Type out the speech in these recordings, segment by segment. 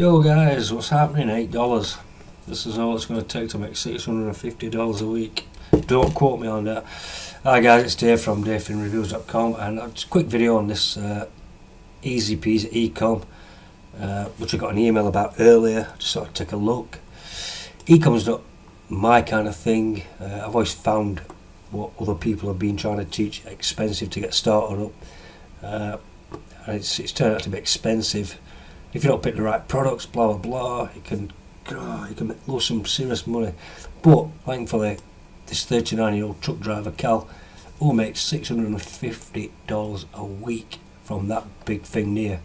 Yo guys, what's happening? $8. This is all it's going to take to make $650 a week. Don't quote me on that. Hi guys, it's Dave from newbie-friendly, and just a quick video on this Peasy Ecom, which I got an email about earlier. Just sort of take a look. Ecom's not my kind of thing. I've always found what other people have been trying to teach expensive to get started up, and it's turned out to be expensive. If you don't pick the right products, blah blah blah, you can lose some serious money. But thankfully, this 39-year-old truck driver Cal, who makes $650 a week from that big thing there.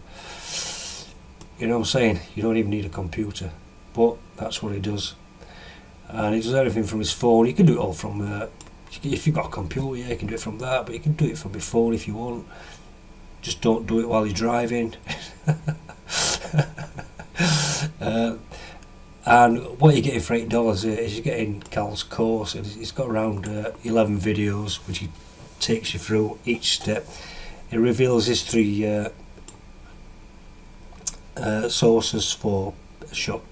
You know what I'm saying? You don't even need a computer, but that's what he does. And he does everything from his phone. You can do it all from if you've got a computer, yeah, you can do it from that, but you can do it from your phone if you want. Just don't do it while you're driving. And what you're getting for $8 is you're getting Cal's course, and he's got around 11 videos which he takes you through each step. It reveals his three sources for shoplifted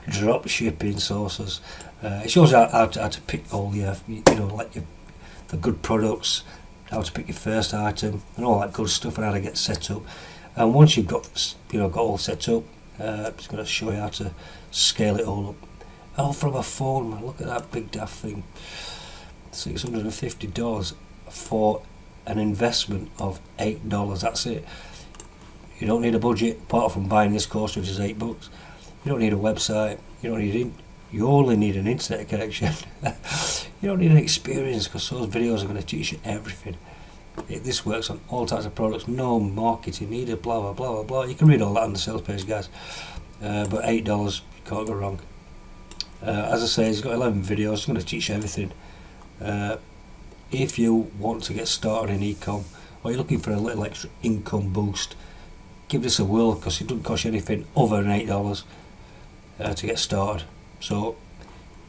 drop shipping sources. It shows how to pick all your, the good products, how to pick your first item and all that good stuff, and how to get set up. And once you've got all set up, it's going to show you how to scale it all up. All from a phone, man. Look at that big daft thing. $650 for an investment of $8. That's it. You don't need a budget apart from buying this course, which is $8. You don't need a website. You don't need you only need an internet connection. You don't need an experience, because those videos are going to teach you everything. This works on all types of products. No marketing needed. Blah blah blah blah blah. You can read all that on the sales page, guys. But $8, you can't go wrong. As I say, he's got 11 videos. It's going to teach you everything. If you want to get started in ecom, or you're looking for a little extra income boost, give this a whirl, because it doesn't cost you anything other than $8 to get started. So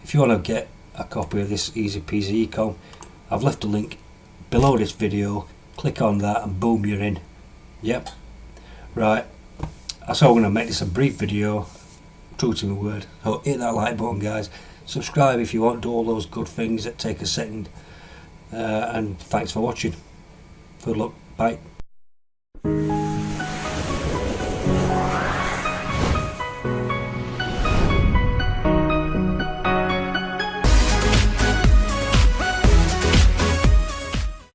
if you want to get a copy of this easy peasy ecom, I've left a link below this video. Click on that and boom, you're in. Yep. Right, that's how I'm going to make this a brief video, true to my word. So hit that like button, guys. Subscribe if you want, do all those good things that take a second, and thanks for watching. Good luck. Bye.